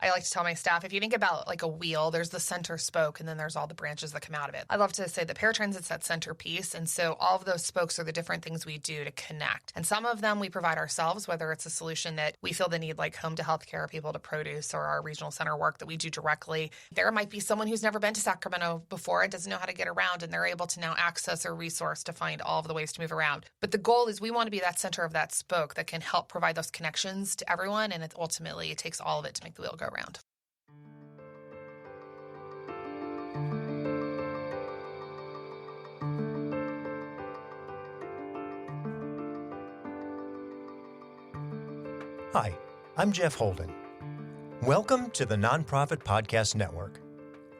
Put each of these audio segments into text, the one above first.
I like to tell my staff, if you think about like a wheel, there's the center spoke and then there's all the branches that come out of it. I love to say that Paratransit's that centerpiece. And so all of those spokes are the different things we do to connect. And some of them we provide ourselves, whether it's a solution that we feel the need, like home to healthcare, people to produce, or our regional center work that we do directly. There might be someone who's never been to Sacramento before and doesn't know how to get around, and they're able to now access a resource to find all of the ways to move around. But the goal is we want to be that center of that spoke that can help provide those connections to everyone, and ultimately it takes all of it to make the wheel go round. Hi, I'm Jeff Holden. Welcome to the Nonprofit Podcast Network.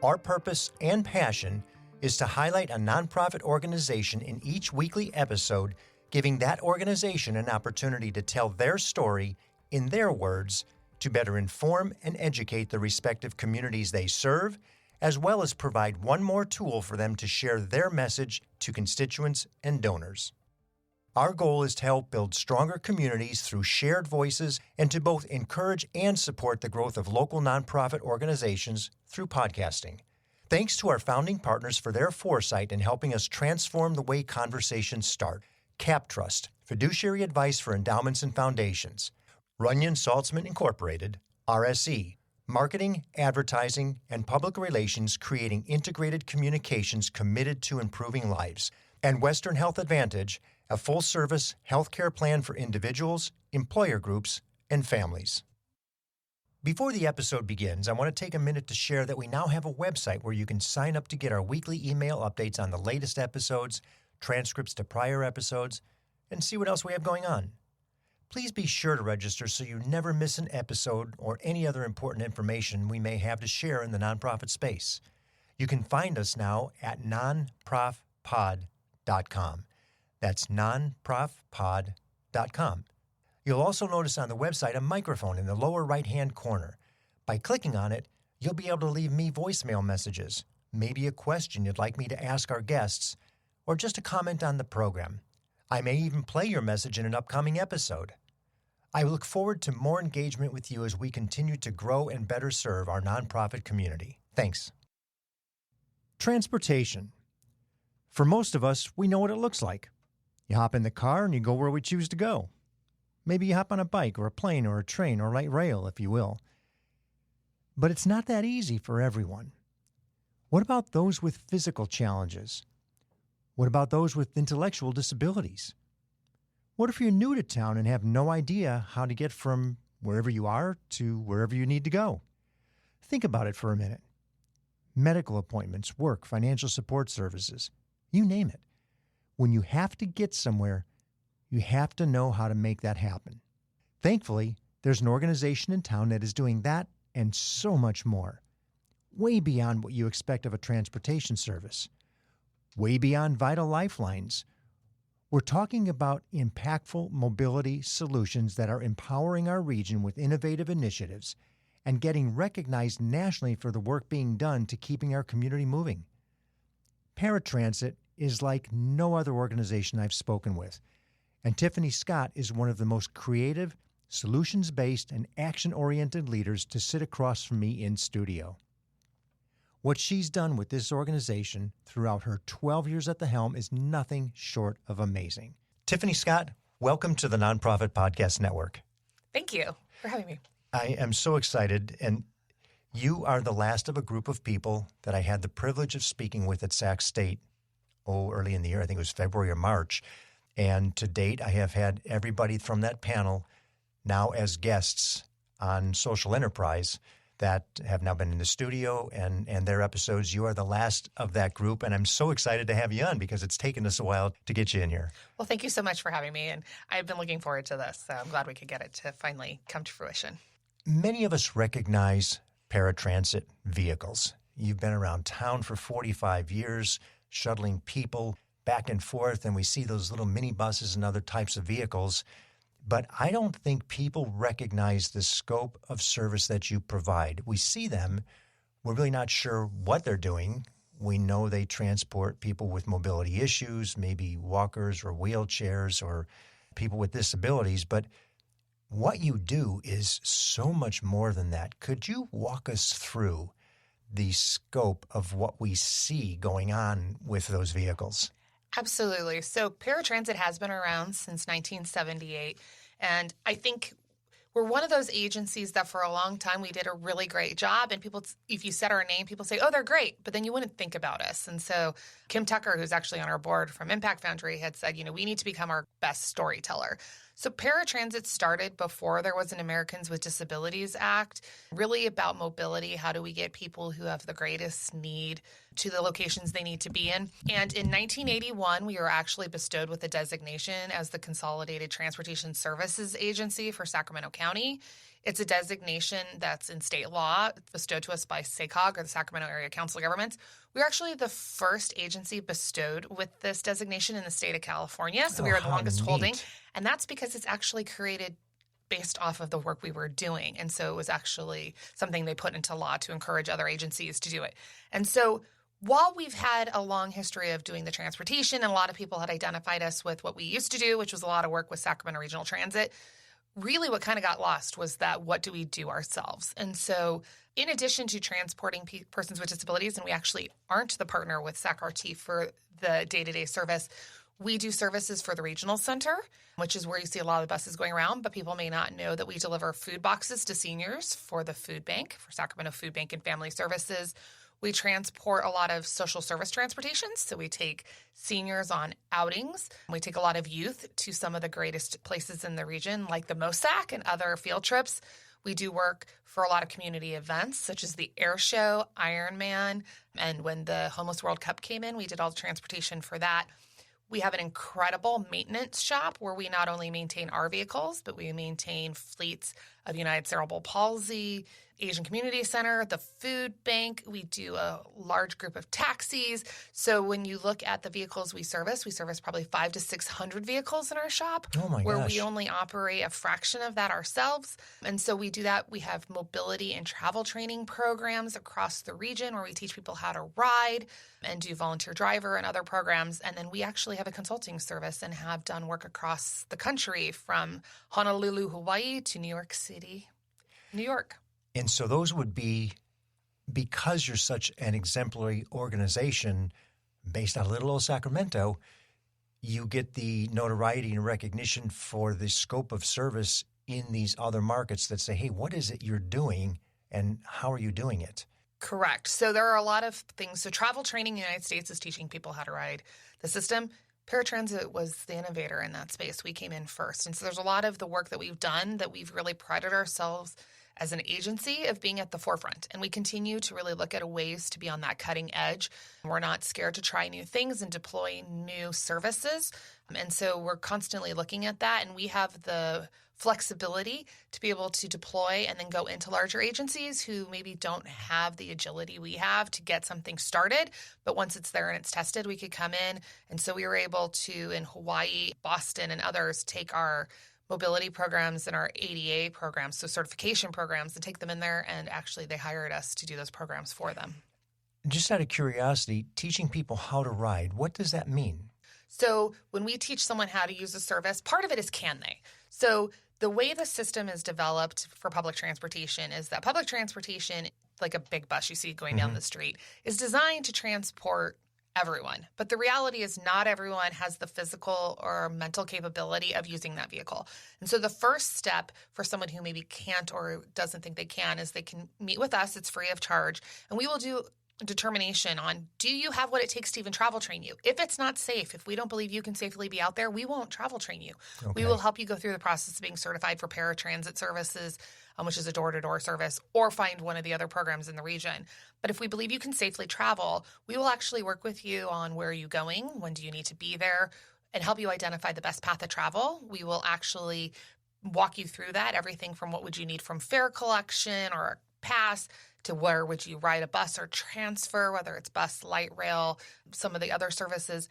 Our purpose and passion is to highlight a nonprofit organization in each weekly episode, giving that organization an opportunity to tell their story in their words to better inform and educate the respective communities they serve, as well as provide one more tool for them to share their message to constituents and donors. Our goal is to help build stronger communities through shared voices and to both encourage and support the growth of local nonprofit organizations through podcasting. Thanks to our founding partners for their foresight in helping us transform the way conversations start. CapTrust, fiduciary advice for endowments and foundations. Runyon Saltzman Incorporated, RSE, marketing, advertising, and public relations creating integrated communications committed to improving lives. And Western Health Advantage, a full-service healthcare plan for individuals, employer groups, and families. Before the episode begins, I want to take a minute to share that we now have a website where you can sign up to get our weekly email updates on the latest episodes, transcripts to prior episodes, and see what else we have going on. Please be sure to register so you never miss an episode or any other important information we may have to share in the nonprofit space. You can find us now at nonprofpod.com. That's nonprofpod.com. You'll also notice on the website a microphone in the lower right-hand corner. By clicking on it, you'll be able to leave me voicemail messages, maybe a question you'd like me to ask our guests, or just a comment on the program. I may even play your message in an upcoming episode. I look forward to more engagement with you as we continue to grow and better serve our nonprofit community. Thanks. Transportation. For most of us, we know what it looks like. You hop in the car and you go where we choose to go. Maybe you hop on a bike or a plane or a train or light rail, if you will. But it's not that easy for everyone. What about those with physical challenges? What about those with intellectual disabilities? What if you're new to town and have no idea how to get from wherever you are to wherever you need to go? Think about it for a minute. Medical appointments, work, financial support services, you name it. When you have to get somewhere, you have to know how to make that happen. Thankfully, there's an organization in town that is doing that and so much more. Way beyond what you expect of a transportation service. Way beyond vital lifelines. We're talking about impactful mobility solutions that are empowering our region with innovative initiatives and getting recognized nationally for the work being done to keeping our community moving. Paratransit is like no other organization I've spoken with, and Tiffani Scott is one of the most creative, solutions-based, and action-oriented leaders to sit across from me in studio. What she's done with this organization throughout her 12 years at the helm is nothing short of amazing. Tiffani Scott, welcome to the Nonprofit Podcast Network. Thank you for having me. I am so excited, and you are the last of a group of people that I had the privilege of speaking with at Sac State, early in the year. I think it was February or March. And to date, I have had everybody from that panel now as guests on Social Enterprise that have now been in the studio and their episodes. You are the last of that group, and I'm so excited to have you on because it's taken us a while to get you in here. Well, thank you so much for having me, and I've been looking forward to this, so I'm glad we could get it to finally come to fruition. Many of us recognize paratransit vehicles. You've been around town for 45 years, shuttling people back and forth, and we see those little minibuses and other types of vehicles. But I don't think people recognize the scope of service that you provide. We see them. We're really not sure what they're doing. We know they transport people with mobility issues, maybe walkers or wheelchairs or people with disabilities. But what you do is so much more than that. Could you walk us through the scope of what we see going on with those vehicles? Absolutely. So paratransit has been around since 1978, and I think we're one of those agencies that for a long time we did a really great job, and people, if you said our name, people say, oh, they're great, but then you wouldn't think about us. And so Kim Tucker, who's actually on our board from Impact Foundry, had said, we need to become our best storyteller. So paratransit started before there was an Americans with Disabilities Act, really about mobility. How do we get people who have the greatest need to the locations they need to be in? And in 1981, we were actually bestowed with a designation as the Consolidated Transportation Services Agency for Sacramento County. It's a designation that's in state law, bestowed to us by SACOG, or the Sacramento Area Council of Governments. We're actually the first agency bestowed with this designation in the state of California, so we are the longest holding. And that's because it's actually created based off of the work we were doing. And so it was actually something they put into law to encourage other agencies to do it. And so while we've had a long history of doing the transportation, and a lot of people had identified us with what we used to do, which was a lot of work with Sacramento Regional Transit, really what kind of got lost was that what do we do ourselves? And so in addition to transporting persons with disabilities, and we actually aren't the partner with SACRT for the day-to-day service, we do services for the regional center, which is where you see a lot of the buses going around, but people may not know that we deliver food boxes to seniors for the food bank, for Sacramento Food Bank and Family Services. We transport a lot of social service transportation, so we take seniors on outings. We take a lot of youth to some of the greatest places in the region, like the MOSAC and other field trips. We do work for a lot of community events, such as the Air Show, Ironman, and when the Homeless World Cup came in, we did all the transportation for that. We have an incredible maintenance shop where we not only maintain our vehicles, but we maintain fleets of United Cerebral Palsy, Asian Community Center, the food bank. We do a large group of taxis. So when you look at the vehicles we service probably 500 to 600 vehicles in our shop. Oh my where gosh. we only operate a fraction of that ourselves. And so we do that. We have mobility and travel training programs across the region where we teach people how to ride and do volunteer driver and other programs. And then we actually have a consulting service and have done work across the country from Honolulu, Hawaii to New York City, New York. And so those would be, because you're such an exemplary organization based out of little old Sacramento, you get the notoriety and recognition for the scope of service in these other markets that say, hey, what is it you're doing and how are you doing it? Correct. So there are a lot of things. So travel training in the United States is teaching people how to ride the system. Paratransit was the innovator in that space. We came in first. And so there's a lot of the work that we've done that we've really prided ourselves as an agency of being at the forefront. And we continue to really look at ways to be on that cutting edge. We're not scared to try new things and deploy new services. And so we're constantly looking at that. And we have the flexibility to be able to deploy and then go into larger agencies who maybe don't have the agility we have to get something started. But once it's there and it's tested, we could come in. And so we were able to, in Hawaii, Boston, and others, take our mobility programs and our ADA programs, so certification programs, and take them in there. And actually, they hired us to do those programs for them. Just out of curiosity, teaching people how to ride, what does that mean? So when we teach someone how to use a service, part of it is can they? So the way the system is developed for public transportation is that public transportation, like a big bus you see going down the street, is designed to transport everyone. But the reality is not everyone has the physical or mental capability of using that vehicle. And so the first step for someone who maybe can't or doesn't think they can is they can meet with us. It's free of charge. And we will do determination on, do you have what it takes to even travel train you? If it's not safe, if we don't believe you can safely be out there, we won't travel train you. Okay. We will help you go through the process of being certified for paratransit services, which is a door-to-door service, or find one of the other programs in the region. But if we believe you can safely travel, we will actually work with you on where are you going, when do you need to be there, and help you identify the best path of travel. We will actually walk you through that, everything from what would you need from fare collection or a pass to where would you ride a bus or transfer, whether it's bus, light rail, some of the other services.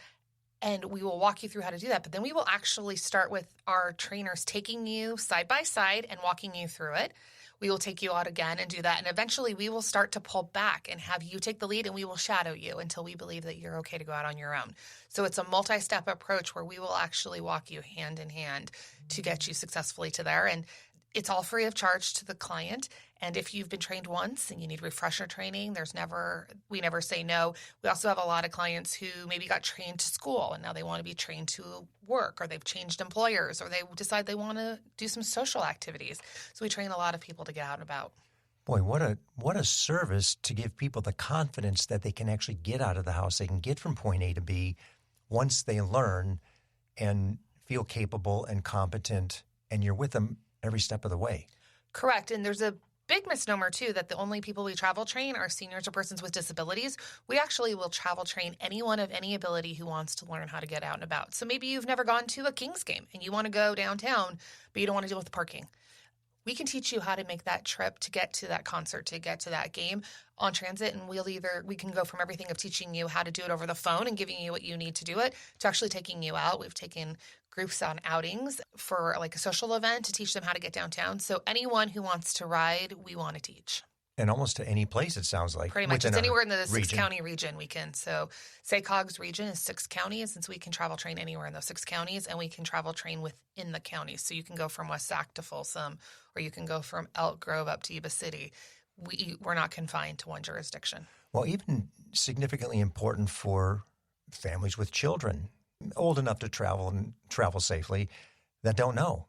And we will walk you through how to do that. But then we will actually start with our trainers taking you side by side and walking you through it. We will take you out again and do that. And eventually we will start to pull back and have you take the lead, and we will shadow you until we believe that you're okay to go out on your own. So it's a multi-step approach where we will actually walk you hand in hand to get you successfully to there. And It's all free of charge to the client. And if you've been trained once and you need refresher training, we never say no. We also have a lot of clients who maybe got trained to school and now they want to be trained to work, or they've changed employers, or they decide they want to do some social activities. So we train a lot of people to get out and about. Boy, what a service to give people the confidence that they can actually get out of the house. They can get from point A to B once they learn and feel capable and competent, and you're with them every step of the way. Correct. And there's a big misnomer, too, that the only people we travel train are seniors or persons with disabilities. We actually will travel train anyone of any ability who wants to learn how to get out and about. So maybe you've never gone to a Kings game and you want to go downtown, but you don't want to deal with the parking. We can teach you how to make that trip to get to that concert, to get to that game on transit. And we can go from everything of teaching you how to do it over the phone and giving you what you need to do it, to actually taking you out. We've taken groups on outings for like a social event to teach them how to get downtown. So anyone who wants to ride, we want to teach. And almost to any place, it sounds like. Pretty much. It's anywhere in the 6-county region we can. So SACOG's region is 6 counties, and so we can travel train anywhere in those 6 counties, and we can travel train within the counties. So you can go from West Sac to Folsom, or you can go from Elk Grove up to Yuba City. We're not confined to one jurisdiction. Well, even significantly important for families with children old enough to travel and travel safely that don't know.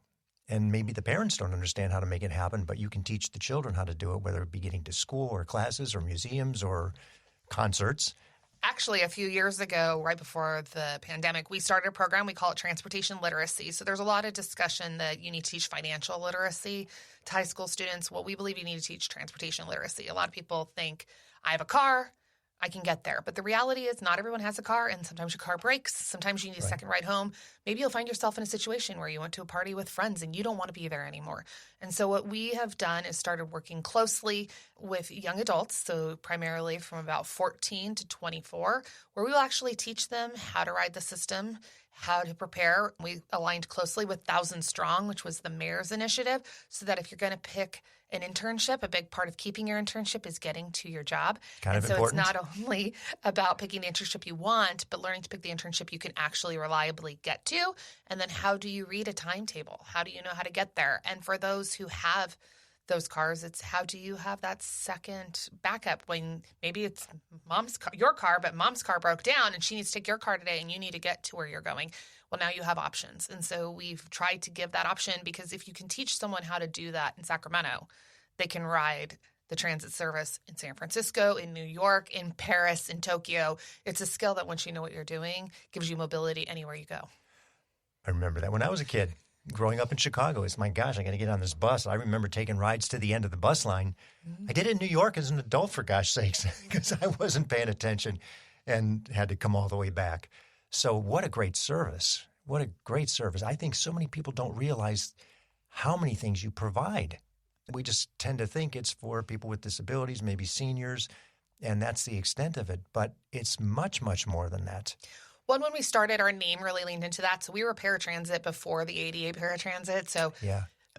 And maybe the parents don't understand how to make it happen, but you can teach the children how to do it, whether it be getting to school or classes or museums or concerts. Actually, a few years ago, right before the pandemic, we started a program. We call it transportation literacy. So there's a lot of discussion that you need to teach financial literacy to high school students. Well, we believe you need to teach transportation literacy. A lot of people think, I have a car, I can get there. But the reality is not everyone has a car, and sometimes your car breaks. Sometimes you need a second ride home. Maybe you'll find yourself in a situation where you went to a party with friends and you don't want to be there anymore. And so what we have done is started working closely with young adults, so primarily from about 14 to 24, where we will actually teach them how to ride the system, how to prepare. We aligned closely with Thousand Strong, which was the mayor's initiative, so that if you're going to pick an internship, a big part of keeping your internship is getting to your job. Kind of so important. It's not only about picking the internship you want, but learning to pick the internship you can actually reliably get to. And then how do you read a timetable? How do you know how to get there? And for those who have those cars, it's how do you have that second backup when maybe it's your car, but mom's car broke down and she needs to take your car today and you need to get to where you're going. Well, now you have options. And so we've tried to give that option, because if you can teach someone how to do that in Sacramento, they can ride the transit service in San Francisco, in New York, in Paris, in Tokyo. It's a skill that once you know what you're doing, gives you mobility anywhere you go. I remember that when I was a kid. Growing up in Chicago, it's my gosh, I got to get on this bus. I remember taking rides to the end of the bus line. I did it in New York as an adult, for gosh sakes, because I wasn't paying attention and had to come all the way back. So what a great service. What a great service. I think so many people don't realize how many things you provide. We just tend to think it's for people with disabilities, maybe seniors, and that's the extent of it. But it's much, much more than that. Well, when we started, our name really leaned into that. So we were Paratransit before the ADA Paratransit. So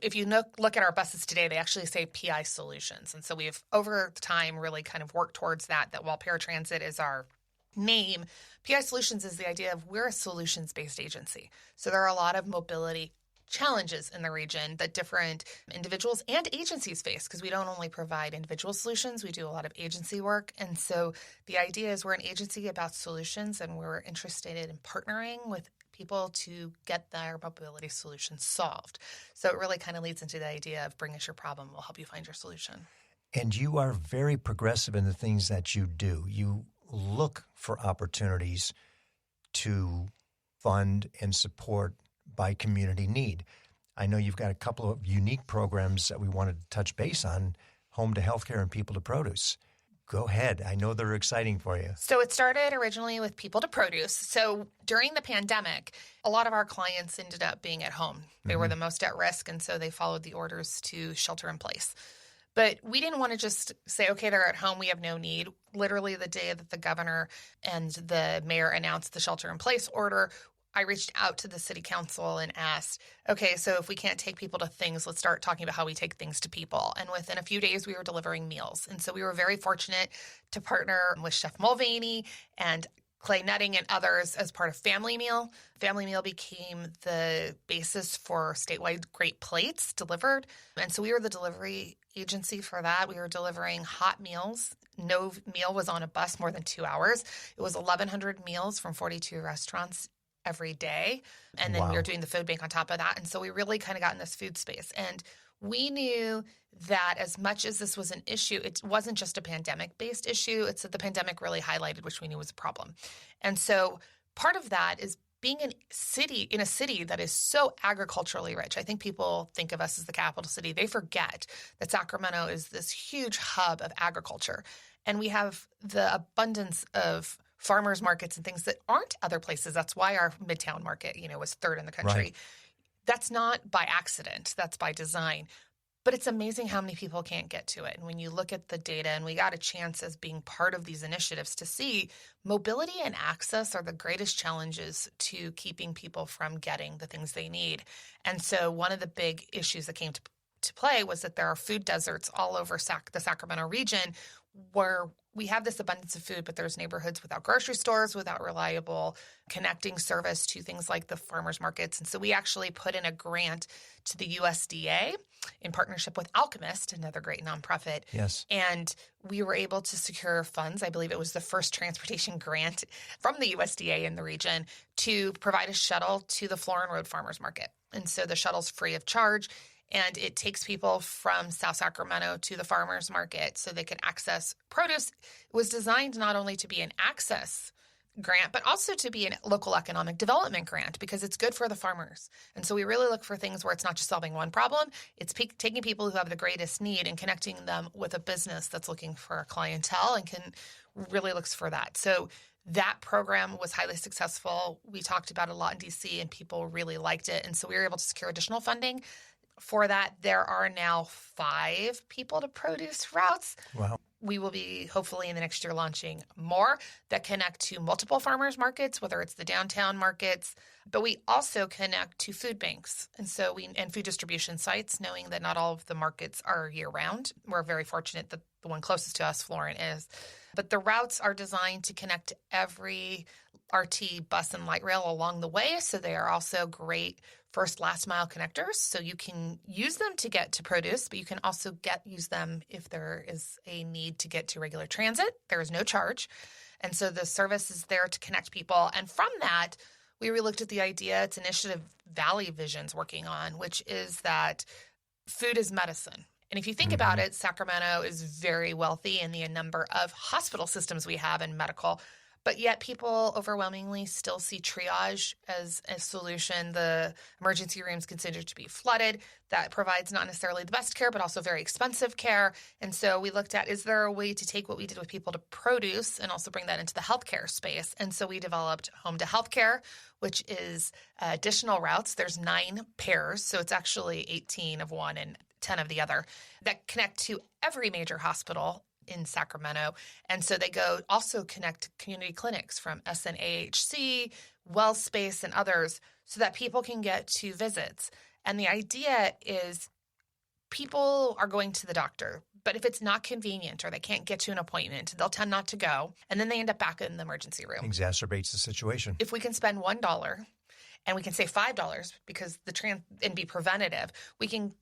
if you look at our buses today, they actually say PI Solutions. And so we've, over time, really kind of worked towards that while Paratransit is our name, PI Solutions is the idea of we're a solutions-based agency. So there are a lot of mobility challenges in the region that different individuals and agencies face, because we don't only provide individual solutions, we do a lot of agency work. And so the idea is we're an agency about solutions, and we're interested in partnering with people to get their mobility solutions solved. So it really kind of leads into the idea of bring us your problem, we'll help you find your solution. And you are very progressive in the things that you do. You look for opportunities to fund and support by community need. I know you've got a couple of unique programs that we wanted to touch base on, Home to Healthcare and People to Produce. Go ahead. I know they're exciting for you. So it started originally with People to Produce. So during the pandemic, a lot of our clients ended up being at home. They were the most at risk, and so they followed the orders to shelter in place. But we didn't want to just say, okay, they're at home, we have no need. Literally the day that the governor and the mayor announced the shelter in place order, I reached out to the city council and asked, okay, so if we can't take people to things, let's start talking about how we take things to people. And within a few days, we were delivering meals. And so we were very fortunate to partner with Chef Mulvaney and clay netting and others as part of Family Meal. Family Meal became the basis for statewide Great Plates delivered. And so we were the delivery agency for that. We were delivering hot meals. No meal was on a bus more than 2 hours. It was 1,100 meals from 42 restaurants every day. And then we were doing the food bank on top of that. And so we really kind of got in this food space. And we knew that as much as this was an issue, it wasn't just a pandemic-based issue. It's that the pandemic really highlighted, which we knew was a problem. And so part of that is being in a city that is so agriculturally rich. I think people think of us as the capital city. They forget that Sacramento is this huge hub of agriculture. And we have the abundance of farmers markets and things that aren't other places. That's why our Midtown market, was third in the country. Right. That's not by accident. That's by design. But it's amazing how many people can't get to it. And when you look at the data, and we got a chance as being part of these initiatives to see mobility and access are the greatest challenges to keeping people from getting the things they need. And so one of the big issues that came to play was that there are food deserts all over the Sacramento region where we have this abundance of food, but there's neighborhoods without grocery stores, without reliable connecting service to things like the farmers markets. And so we actually put in a grant to the USDA in partnership with Alchemist, another great nonprofit. Yes. And we were able to secure funds. I believe it was the first transportation grant from the USDA in the region to provide a shuttle to the Florin Road Farmers Market. And so the shuttle's free of charge. And it takes people from South Sacramento to the farmers market so they can access produce. It was designed not only to be an access grant, but also to be a local economic development grant because it's good for the farmers. And so we really look for things where it's not just solving one problem. It's taking people who have the greatest need and connecting them with a business that's looking for a clientele and really looks for that. So that program was highly successful. We talked about it a lot in DC and people really liked it. And so we were able to secure additional funding. For that, there are now 5 people to produce routes. Wow. We will be hopefully in the next year launching more that connect to multiple farmers markets, whether it's the downtown markets, but we also connect to food banks. And so and food distribution sites, knowing that not all of the markets are year round. We're very fortunate that the one closest to us, Florin, is. But the routes are designed to connect to every RT bus and light rail along the way. So they are also great first last mile connectors. So you can use them to get to produce, but you can also use them if there is a need to get to regular transit. There is no charge. And so the service is there to connect people. And from that, we relooked at the idea, it's an initiative Valley Vision's working on, which is that food is medicine. And if you think about it, Sacramento is very wealthy in the number of hospital systems we have in medical, but yet people overwhelmingly still see triage as a solution. The emergency room is considered to be flooded. That provides not necessarily the best care, but also very expensive care. And so we looked at, is there a way to take what we did with people to produce and also bring that into the healthcare space? And so we developed Home to Healthcare, which is additional routes. There's 9 pairs, so it's actually 18 of one and 10 of the other that connect to every major hospital in Sacramento. And so they also connect community clinics from SNAHC, WellSpace, and others so that people can get to visits. And the idea is people are going to the doctor, but if it's not convenient or they can't get to an appointment, they'll tend not to go. And then they end up back in the emergency room. Exacerbates the situation. If we can spend $1 and we can save $5 because and be preventative, we can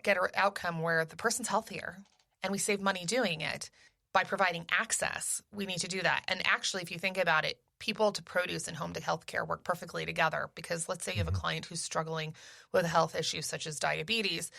get an outcome where the person's healthier and we save money doing it by providing access. We need to do that. And actually, if you think about it, people to produce and home to healthcare work perfectly together because let's say you have a client who's struggling with a health issue such as diabetes.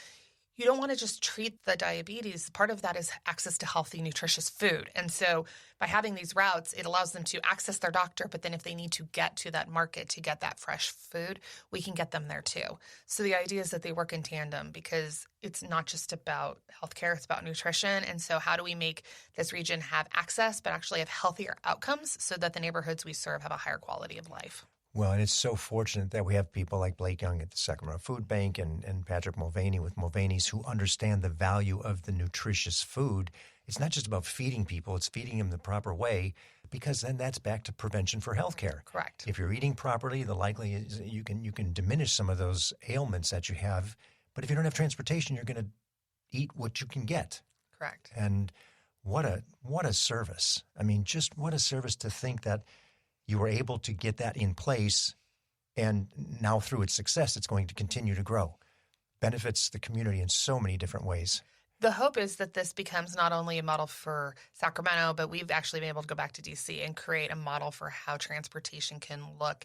You don't want to just treat the diabetes. Part of that is access to healthy, nutritious food. And so by having these routes, it allows them to access their doctor, but then if they need to get to that market to get that fresh food, we can get them there too. So the idea is that they work in tandem because it's not just about healthcare, it's about nutrition. And so how do we make this region have access, but actually have healthier outcomes so that the neighborhoods we serve have a higher quality of life? Well, and it's so fortunate that we have people like Blake Young at the Sacramento Food Bank and Patrick Mulvaney with Mulvaney's who understand the value of the nutritious food. It's not just about feeding people, it's feeding them the proper way because then that's back to prevention for healthcare. Correct. If you're eating properly, the likely is you can diminish some of those ailments that you have. But if you don't have transportation, you're going to eat what you can get. Correct. And what a service. I mean, just what a service to think that you were able to get that in place, and now through its success, it's going to continue to grow. Benefits the community in so many different ways. The hope is that this becomes not only a model for Sacramento, but we've actually been able to go back to DC and create a model for how transportation can look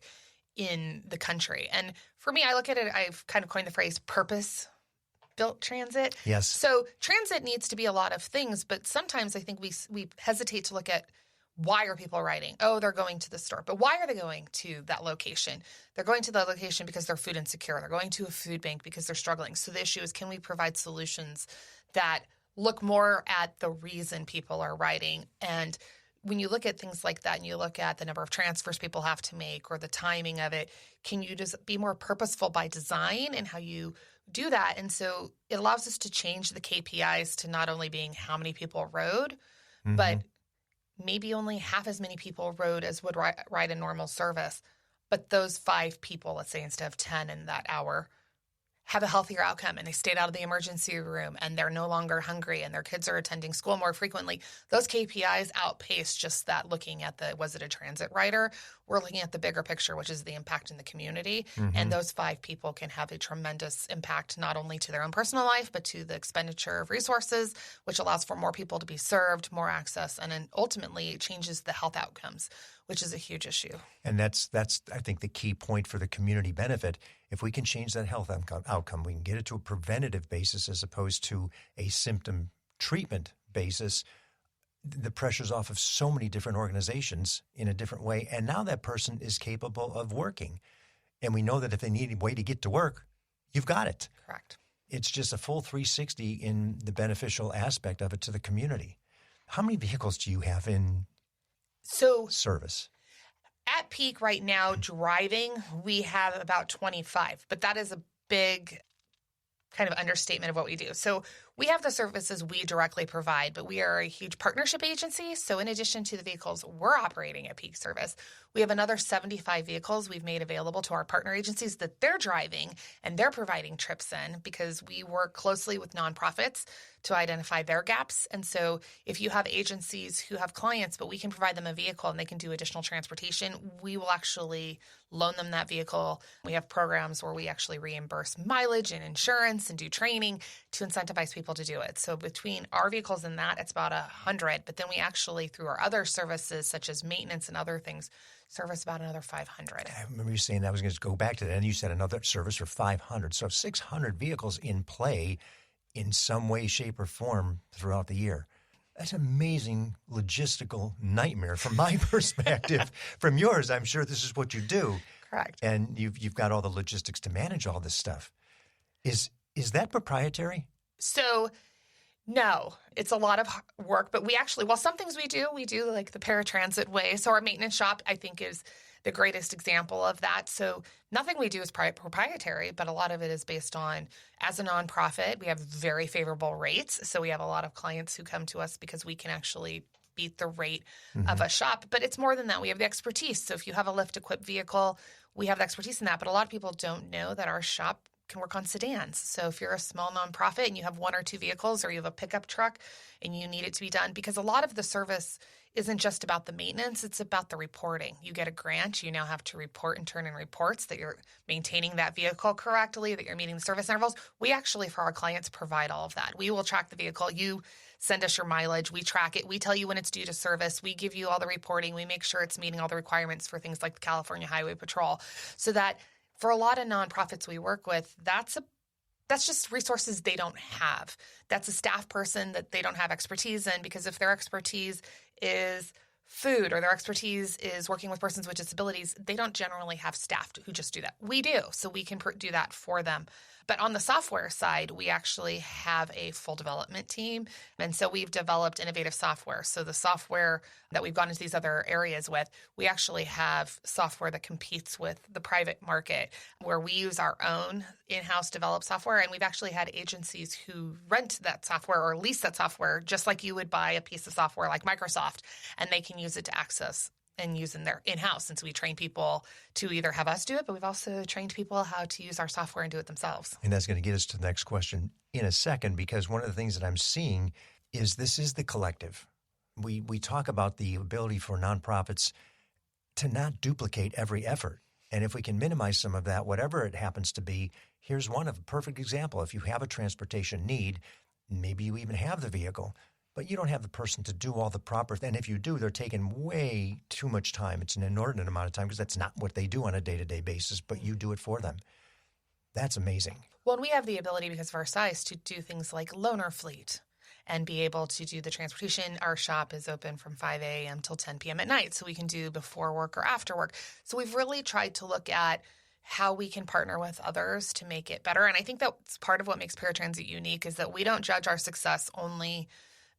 in the country. And for me, I look at it, I've kind of coined the phrase purpose-built transit. Yes. So transit needs to be a lot of things, but sometimes I think we hesitate to look at why are people riding? Oh, they're going to the store. But why are they going to that location? They're going to the location because they're food insecure. They're going to a food bank because they're struggling. So the issue is, can we provide solutions that look more at the reason people are riding? And when you look at things like that and you look at the number of transfers people have to make or the timing of it, can you just be more purposeful by design in how you do that? And so it allows us to change the KPIs to not only being how many people rode, but maybe only half as many people rode as would ride a normal service. But those 5 people, let's say instead of 10 in that hour, have a healthier outcome and they stayed out of the emergency room and they're no longer hungry and their kids are attending school more frequently. Those KPIs outpace just that looking at was it a transit rider? We're looking at the bigger picture, which is the impact in the community. And those 5 people can have a tremendous impact, not only to their own personal life, but to the expenditure of resources, which allows for more people to be served, more access, and then ultimately changes the health outcomes, which is a huge issue. And that's I think, the key point for the community benefit. If we can change that health outcome, we can get it to a preventative basis as opposed to a symptom treatment basis. The pressure's off of so many different organizations in a different way. And now that person is capable of working. And we know that if they need a way to get to work, you've got it. Correct. It's just a full 360 in the beneficial aspect of it to the community. How many vehicles do you have in service? At peak right now, driving, we have about 25, but that is a big kind of understatement of what we do. So we have the services we directly provide, but we are a huge partnership agency. So in addition to the vehicles we're operating at peak service, we have another 75 vehicles we've made available to our partner agencies that they're driving and they're providing trips in, because we work closely with nonprofits to identify their gaps. And so if you have agencies who have clients, but we can provide them a vehicle and they can do additional transportation, we will actually loan them that vehicle. We have programs where we actually reimburse mileage and insurance and do training to incentivize people to do it. So between our vehicles and that, it's about 100. But then we actually, through our other services, such as maintenance and other things, service about another 500. I remember you saying that. I was going to go back to that. And you said another service for 500. So 600 vehicles in play in some way, shape, or form throughout the year. That's an amazing logistical nightmare from my perspective. From yours, I'm sure this is what you do. Correct. And you've got all the logistics to manage all this stuff. Is that proprietary? So, no, it's a lot of work, but we actually, well, some things we do like the Paratransit way. So our maintenance shop, I think, is the greatest example of that. So nothing we do is proprietary, but a lot of it is based on, as a nonprofit, we have very favorable rates. So we have a lot of clients who come to us because we can actually beat the rate of a shop. But it's more than that. We have the expertise. So if you have a lift-equipped vehicle, we have the expertise in that. But a lot of people don't know that our shop can work on sedans. So if you're a small nonprofit and you have 1 or 2 vehicles, or you have a pickup truck and you need it to be done, because a lot of the service isn't just about the maintenance, it's about the reporting. You get a grant, you now have to report and turn in reports that you're maintaining that vehicle correctly, that you're meeting the service intervals. We actually, for our clients, provide all of that. We will track the vehicle. You send us your mileage. We track it. We tell you when it's due to service. We give you all the reporting. We make sure it's meeting all the requirements for things like the California Highway Patrol, so that for a lot of nonprofits we work with, that's just resources they don't have. That's a staff person that they don't have expertise in, because if their expertise is food or their expertise is working with persons with disabilities, they don't generally have staff who just do that. We do, so we can do that for them. But on the software side, we actually have a full development team. And so we've developed innovative software. So the software that we've gone into these other areas with, we actually have software that competes with the private market, where we use our own in-house developed software. And we've actually had agencies who rent that software or lease that software, just like you would buy a piece of software like Microsoft, and they can use it to access and use in their in-house. And so we train people to either have us do it, but we've also trained people how to use our software and do it themselves. And that's going to get us to the next question in a second, because one of the things that I'm seeing is this is the collective. We talk about the ability for nonprofits to not duplicate every effort. And if we can minimize some of that, whatever it happens to be, here's one of a perfect example. If you have a transportation need, maybe you even have the vehicle, but you don't have the person to do all the proper, and if you do, they're taking way too much time. It's an inordinate amount of time because that's not what they do on a day-to-day basis, but you do it for them. That's amazing. Well, and we have the ability because of our size to do things like loaner fleet and be able to do the transportation. Our shop is open from 5 a.m. till 10 p.m. at night, so we can do before work or after work. So we've really tried to look at how we can partner with others to make it better. And I think that's part of what makes Paratransit unique is that we don't judge our success only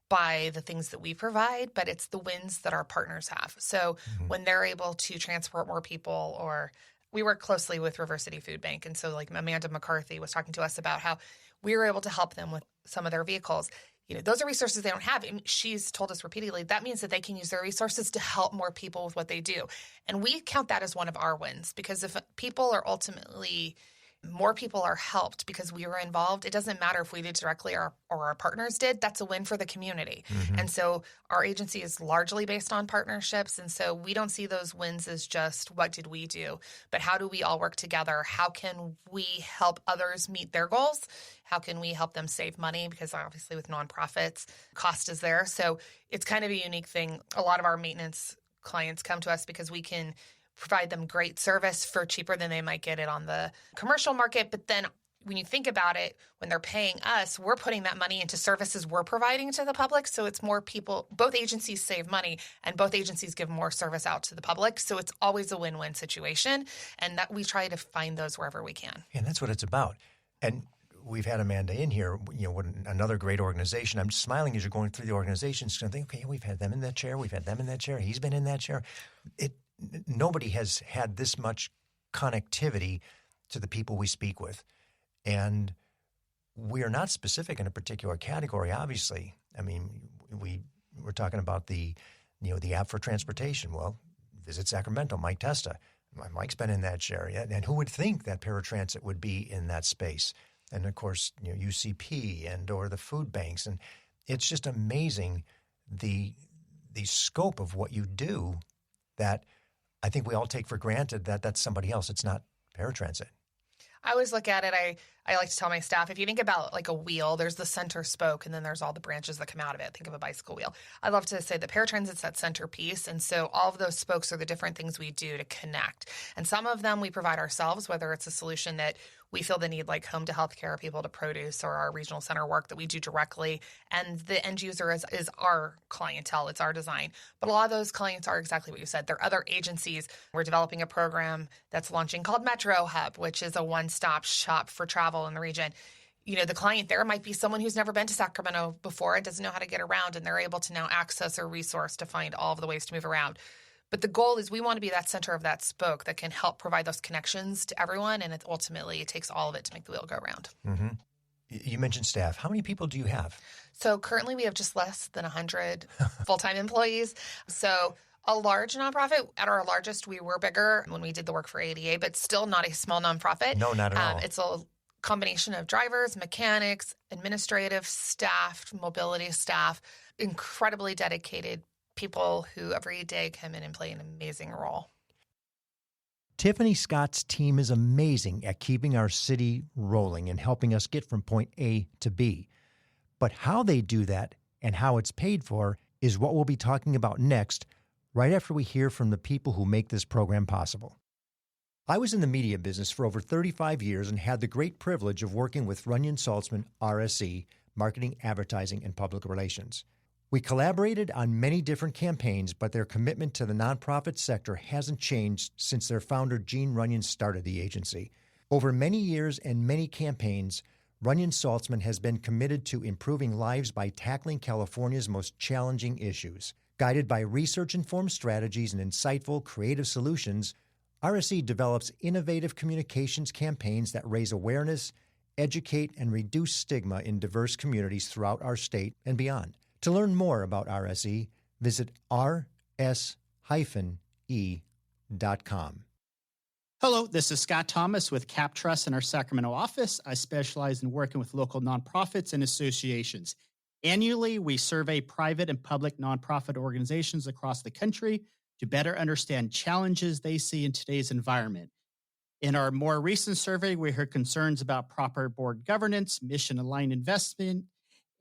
by the things that we provide, but it's the wins that our partners have. So when they're able to transport more people, or we work closely with River City Food Bank. And so like Amanda McCarthy was talking to us about how we were able to help them with some of their vehicles. You know, those are resources they don't have. And she's told us repeatedly that means that they can use their resources to help more people with what they do. And we count that as one of our wins, because if people are ultimately, more people are helped because we were involved. It doesn't matter if we did directly or our partners did. That's a win for the community. And so our agency is largely based on partnerships. And so we don't see those wins as just what did we do, but how do we all work together? How can we help others meet their goals? How can we help them save money? Because obviously with nonprofits, cost is there. So it's kind of a unique thing. A lot of our maintenance clients come to us because we can provide them great service for cheaper than they might get it on the commercial market. But then when you think about it, when they're paying us, we're putting that money into services we're providing to the public. So it's more people, both agencies save money and both agencies give more service out to the public. So it's always a win-win situation. And that we try to find those wherever we can. And that's what it's about. And we've had Amanda in here, another great organization. I'm smiling as you're going through the organization. She's going to think, okay, we've had them in that chair. We've had them in that chair. He's been in that chair. Nobody has had this much connectivity to the people we speak with. And we are not specific in a particular category, obviously. I mean, we're talking about the app for transportation. Well, visit Sacramento, Mike Testa. Mike's been in that chair. And who would think that Paratransit would be in that space? And, of course, UCP and or the food banks. And it's just amazing the scope of what you do that I think we all take for granted that that's somebody else. It's not Paratransit. I always look at it, I like to tell my staff, if you think about like a wheel, there's the center spoke and then there's all the branches that come out of it. Think of a bicycle wheel. I love to say that Paratransit's that center piece. And so all of those spokes are the different things we do to connect. And some of them we provide ourselves, whether it's a solution that we feel the need, like home to healthcare people to produce, or our regional center work that we do directly. And the end user is our clientele. It's our design. But a lot of those clients are exactly what you said. They're other agencies. We're developing a program that's launching called Metro Hub, which is a one-stop shop for travel in the region. The client there might be someone who's never been to Sacramento before and doesn't know how to get around, and they're able to now access a resource to find all of the ways to move around. But the goal is we want to be that center of that spoke that can help provide those connections to everyone, and ultimately it takes all of it to make the wheel go round. Mm-hmm. You mentioned staff. How many people do you have? So currently we have just less than 100 full-time employees. So a large nonprofit. At our largest, we were bigger when we did the work for ADA, but still not a small nonprofit. No, not at all. It's a combination of drivers, mechanics, administrative staff, mobility staff, incredibly dedicated people who every day come in and play an amazing role. Tiffani Scott's team is amazing at keeping our city rolling and helping us get from point A to B. But how they do that and how it's paid for is what we'll be talking about next, right after we hear from the people who make this program possible. I was in the media business for over 35 years and had the great privilege of working with Runyon Saltzman, RSE, Marketing, Advertising, and Public Relations. We collaborated on many different campaigns, but their commitment to the nonprofit sector hasn't changed since their founder, Gene Runyon, started the agency. Over many years and many campaigns, Runyon Saltzman has been committed to improving lives by tackling California's most challenging issues. Guided by research-informed strategies and insightful, creative solutions, RSE develops innovative communications campaigns that raise awareness, educate, and reduce stigma in diverse communities throughout our state and beyond. To learn more about RSE, visit rs-e.com. Hello, this is Scott Thomas with Cap Trust in our Sacramento office. I specialize in working with local nonprofits and associations. Annually, we survey private and public nonprofit organizations across the country to better understand challenges they see in today's environment. In our more recent survey, we heard concerns about proper board governance, mission-aligned investment,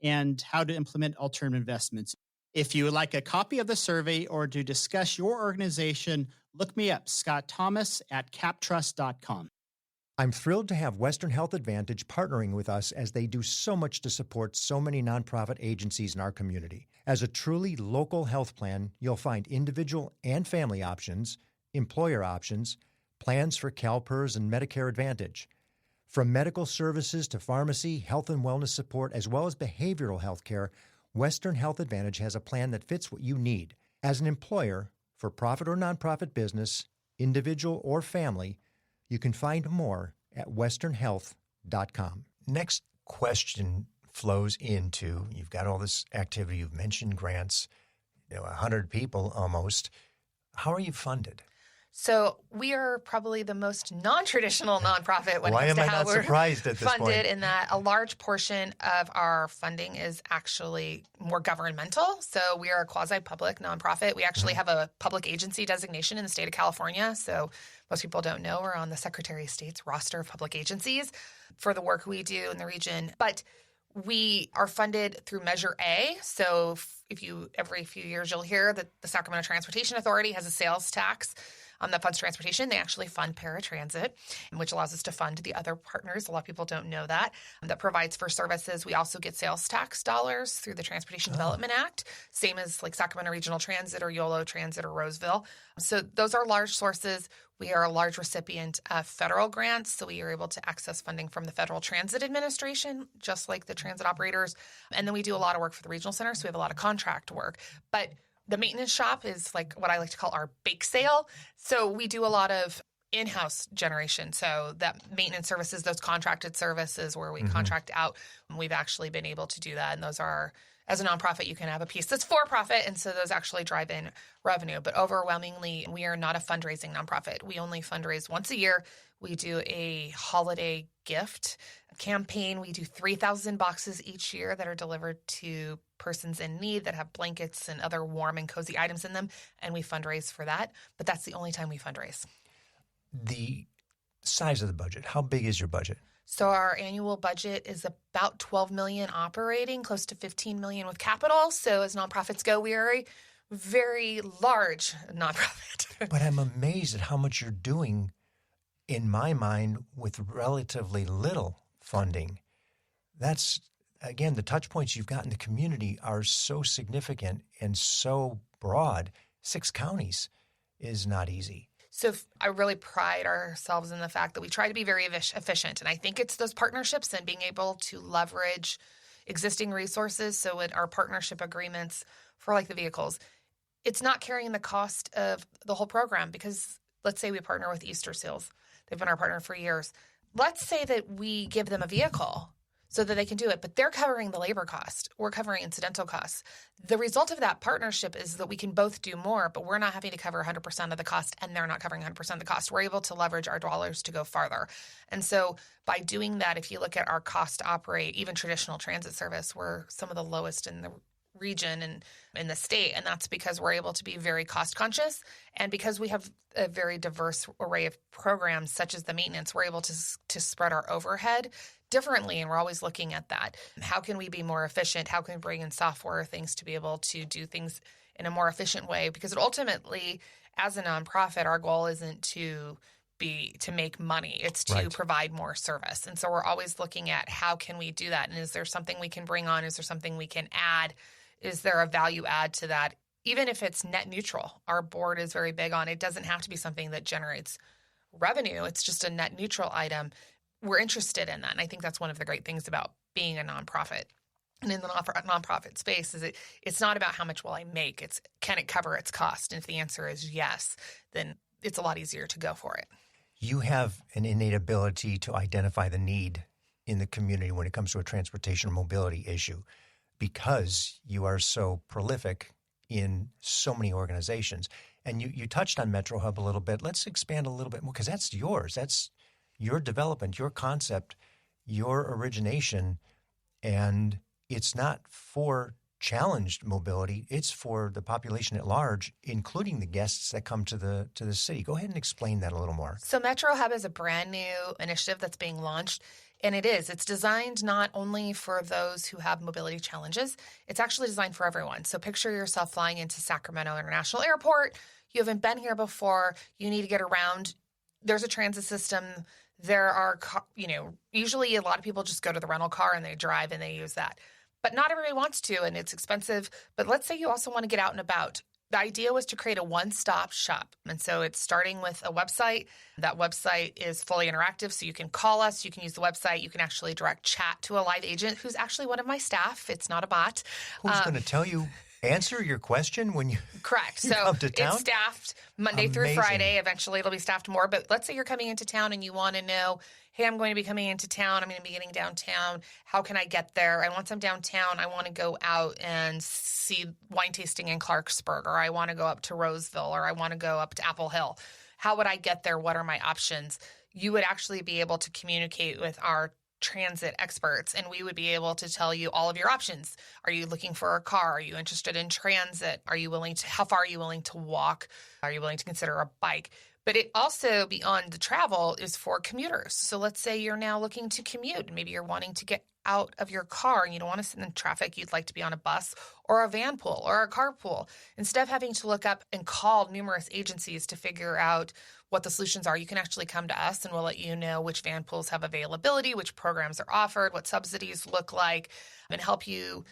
and how to implement alternative investments. If you would like a copy of the survey or to discuss your organization, look me up, Scott Thomas at captrust.com. I'm thrilled to have Western Health Advantage partnering with us as they do so much to support so many nonprofit agencies in our community. As a truly local health plan, you'll find individual and family options, employer options, plans for CalPERS and Medicare Advantage. From medical services to pharmacy, health and wellness support, as well as behavioral health care, Western Health Advantage has a plan that fits what you need. As an employer, for profit or nonprofit business, individual or family, you can find more at westernhealth.com. Next question flows into, you've got all this activity, you've mentioned grants, 100 people almost. How are you funded? So we are probably the most non-traditional nonprofit when it comes to how we're surprised at this funded point? In that a large portion of our funding is actually more governmental. So we are a quasi-public nonprofit. We actually have a public agency designation in the state of California. So most people don't know we're on the Secretary of State's roster of public agencies for the work we do in the region. But we are funded through Measure A. So if you every few years you'll hear that the Sacramento Transportation Authority has a sales tax that funds transportation. They actually fund Paratransit, which allows us to fund the other partners. A lot of people don't know that provides for services. We also get sales tax dollars through the Transportation Development Act, same as like Sacramento Regional Transit or YOLO Transit or Roseville. So those are large sources. We are a large recipient of federal grants, so we are able to access funding from the Federal Transit Administration, just like the transit operators. And then we do a lot of work for the regional center, so we have a lot of contract work. But the maintenance shop is like what I like to call our bake sale. So we do a lot of in-house generation. So that maintenance services, those contracted services where we contract out, we've actually been able to do that. And those are, as a nonprofit, you can have a piece that's for profit. And so those actually drive in revenue. But overwhelmingly, we are not a fundraising nonprofit. We only fundraise once a year. We do a holiday gift campaign. We do 3,000 boxes each year that are delivered to persons in need that have blankets and other warm and cozy items in them, and we fundraise for that. But that's the only time we fundraise. The size of the budget, how big is your budget? So our annual budget is about $12 million operating, close to $15 million with capital. So as nonprofits go, we are a very large nonprofit. But I'm amazed at how much you're doing, in my mind, with relatively little funding. That's, again, the touch points you've got in the community are so significant and so broad. 6 counties is not easy. So I really pride ourselves in the fact that we try to be very efficient. And I think it's those partnerships and being able to leverage existing resources. So in our partnership agreements for like the vehicles, it's not carrying the cost of the whole program because let's say we partner with Easter Seals. They've been our partner for years. Let's say that we give them a vehicle so that they can do it, but they're covering the labor cost. We're covering incidental costs. The result of that partnership is that we can both do more, but we're not having to cover 100% of the cost, and they're not covering 100% of the cost. We're able to leverage our dollars to go farther. And so by doing that, if you look at our cost to operate, even traditional transit service, we're some of the lowest in the region and in the state. And that's because we're able to be very cost conscious. And because we have a very diverse array of programs, such as the maintenance, we're able to spread our overhead differently. And we're always looking at that. How can we be more efficient? How can we bring in software things to be able to do things in a more efficient way? Because ultimately, as a nonprofit, our goal isn't to make money. It's to provide more service. And so we're always looking at how can we do that? And is there something we can bring on? Is there something we can add? Is there a value add to that? Even if it's net neutral, our board is very big on it. Doesn't have to be something that generates revenue. It's just a net neutral item. We're interested in that. And I think that's one of the great things about being a nonprofit. And in the nonprofit space, it's not about how much will I make. It's can it cover its cost? And if the answer is yes, then it's a lot easier to go for it. You have an innate ability to identify the need in the community when it comes to a transportation mobility issue because you are so prolific in so many organizations. And you touched on Metro Hub a little bit. Let's expand a little bit more because that's yours. That's your development, your concept, your origination, and it's not for challenged mobility. It's for the population at large, including the guests that come to the city. Go ahead and explain that a little more. So Metro Hub is a brand new initiative that's being launched. And it's designed not only for those who have mobility challenges, it's actually designed for everyone. So picture yourself flying into Sacramento International Airport. You haven't been here before. You need to get around. There's a transit system. There are, usually a lot of people just go to the rental car and they drive and they use that. But not everybody wants to, and it's expensive. But let's say you also want to get out and about. The idea was to create a one-stop shop. And so it's starting with a website. That website is fully interactive, so you can call us, you can use the website, you can actually direct chat to a live agent who's actually one of my staff. It's not a bot. Who's going to tell you, answer your question when you Correct. you so come to town? It's staffed Monday through Amazing. Friday. Eventually it'll be staffed more. But let's say you're coming into town and you want to know, hey, I'm going to be coming into town. I'm going to be getting downtown. How can I get there? And once I'm downtown, I want to go out and see wine tasting in Clarksburg, or I want to go up to Roseville, or I want to go up to Apple Hill. How would I get there? What are my options? You would actually be able to communicate with our transit experts, and we would be able to tell you all of your options. Are you looking for a car? Are you interested in transit? How far are you willing to walk? Are you willing to consider a bike? But it also, beyond the travel, is for commuters. So let's say you're now looking to commute. Maybe you're wanting to get out of your car and you don't want to sit in traffic. You'd like to be on a bus or a van pool or a carpool. Instead of having to look up and call numerous agencies to figure out what the solutions are, you can actually come to us and we'll let you know which van pools have availability, which programs are offered, what subsidies look like, and help you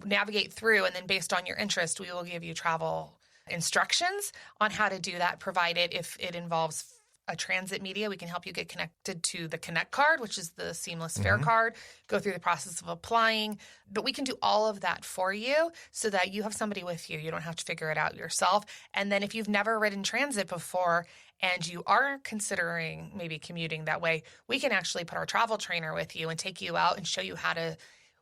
navigate through. And then based on your interest, we will give you travel instructions on how to do that, provided if it involves a transit media, we can help you get connected to the Connect card, which is the seamless fare card, go through the process of applying. But we can do all of that for you so that you have somebody with you. You don't have to figure it out yourself. And then if you've never ridden transit before and you are considering maybe commuting that way, we can actually put our travel trainer with you and take you out and show you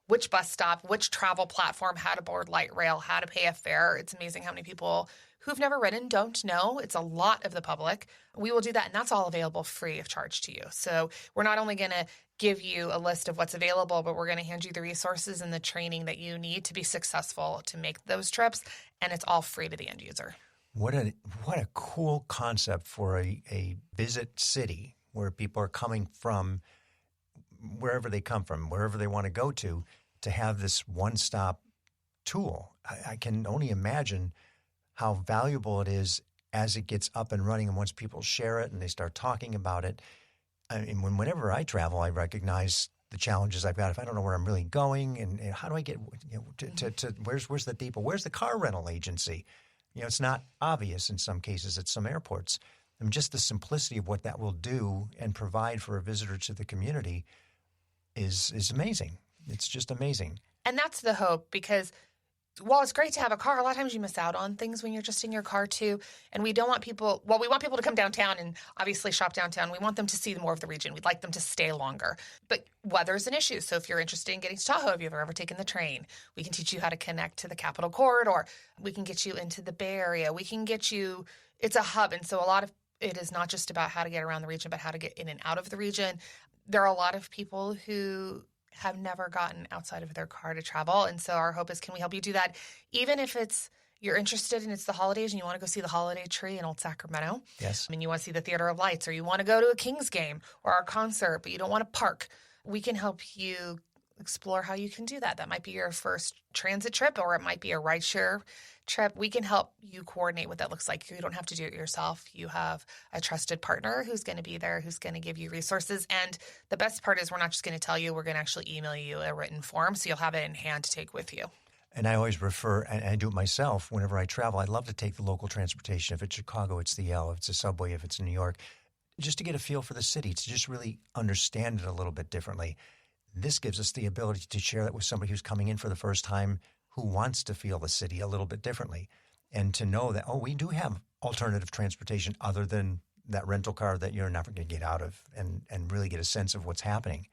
which bus stop, which travel platform, how to board light rail, how to pay a fare. It's amazing how many people who've never ridden don't know. It's a lot of the public. We will do that, and that's all available free of charge to you. So we're not only going to give you a list of what's available, but we're going to hand you the resources and the training that you need to be successful to make those trips, and it's all free to the end user. What a cool concept for a visit city where people are coming from wherever they come from, wherever they want to go to have this one-stop tool. I can only imagine how valuable it is as it gets up and running and once people share it and they start talking about it. I mean, whenever I travel, I recognize the challenges I've got. If I don't know where I'm really going and how do I get to where's the depot? Where's the car rental agency? It's not obvious in some cases at some airports. I mean, just the simplicity of what that will do and provide for a visitor to the community is amazing. It's just amazing. And that's the hope, because while it's great to have a car, a lot of times you miss out on things when you're just in your car too. And we don't want people, we want people to come downtown and obviously shop downtown. We want them to see more of the region. We'd like them to stay longer. But weather's an issue. So if you're interested in getting to Tahoe, if you've ever taken the train, we can teach you how to connect to the Capitol Corridor. We can get you into the Bay Area. We can get you, it's a hub. And so a lot of it is not just about how to get around the region, but how to get in and out of the region. There are a lot of people who have never gotten outside of their car to travel. And so our hope is, can we help you do that? Even if you're interested and it's the holidays and you want to go see the holiday tree in Old Sacramento. Yes. I mean, you want to see the Theater of Lights, or you want to go to a Kings game or a concert, but you don't want to park. We can help you explore how you can do that. That might be your first transit trip, or it might be a rideshare trip. We can help you coordinate what that looks like. You don't have to do it yourself. You have a trusted partner who's going to be there, who's going to give you resources. And the best part is we're not just going to tell you, we're going to actually email you a written form, so you'll have it in hand to take with you. And I always refer, and I do it myself whenever I travel, I love to take the local transportation. If it's Chicago, it's the L. If it's a subway, if it's in New York, just to get a feel for the city, to just really understand it a little bit differently. This gives us the ability to share that with somebody who's coming in for the first time, who wants to feel the city a little bit differently, and to know that, we do have alternative transportation other than that rental car that you're never going to get out of, and really get a sense of what's happening.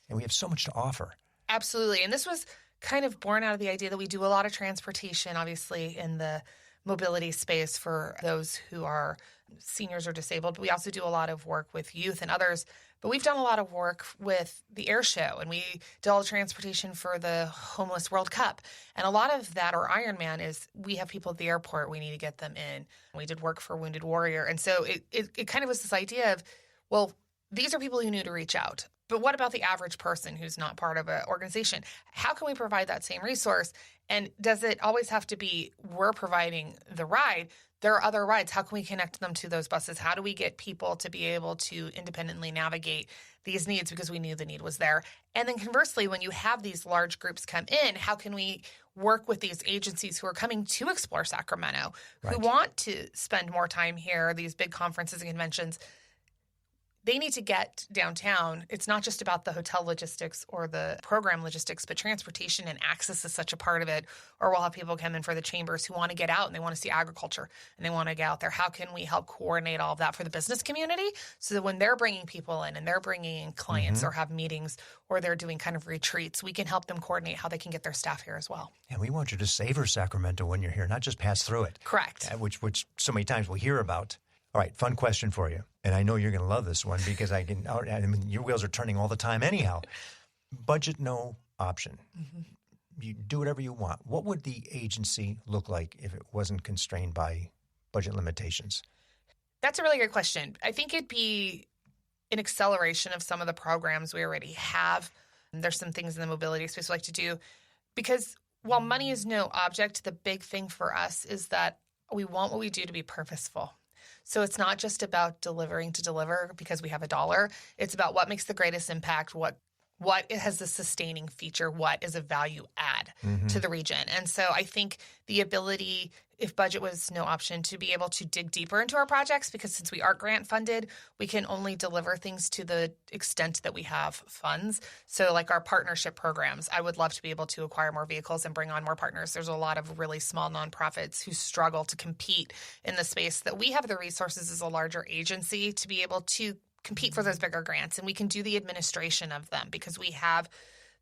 And we have so much to offer. Absolutely. And this was kind of born out of the idea that we do a lot of transportation, obviously, in the mobility space for those who are seniors or disabled. But we also do a lot of work with youth and others. But we've done a lot of work with the air show, and we did all the transportation for the Homeless World Cup. And a lot of that, or Ironman, is we have people at the airport, we need to get them in. We did work for Wounded Warrior. And so it kind of was this idea of, well, these are people who need to reach out. But what about the average person who's not part of an organization? How can we provide that same resource? And does it always have to be we're providing the ride? There are other rides. How can we connect them to those buses? How do we get people to be able to independently navigate these needs because we knew the need was there? And then conversely, when you have these large groups come in, how can we work with these agencies who are coming to explore Sacramento, who want to spend more time here, these big conferences and conventions? They need to get downtown. It's not just about the hotel logistics or the program logistics, but transportation and access is such a part of it. Or we'll have people come in for the chambers who want to get out and they want to see agriculture and they want to get out there. How can we help coordinate all of that for the business community so that when they're bringing people in and they're bringing in clients or have meetings or they're doing kind of retreats, we can help them coordinate how they can get their staff here as well. And we want you to savor Sacramento when you're here, not just pass through it. Correct. Which so many times we hear about. All right, fun question for you. And I know you're going to love this one because your wheels are turning all the time anyhow. Budget no option. You do whatever you want. What would the agency look like if it wasn't constrained by budget limitations? That's a really good question. I think it'd be an acceleration of some of the programs we already have. There's some things in the mobility space we like to do because while money is no object, the big thing for us is that we want what we do to be purposeful. So it's not just about delivering to deliver because we have a dollar. It's about what makes the greatest impact, what it has a sustaining feature, what is a value add to the region. And so I think the ability, if budget was no option, to be able to dig deeper into our projects, because since we are grant funded, we can only deliver things to the extent that we have funds. So like our partnership programs, I would love to be able to acquire more vehicles and bring on more partners. There's a lot of really small nonprofits who struggle to compete in the space that we have the resources as a larger agency to be able to compete for those bigger grants, and we can do the administration of them because we have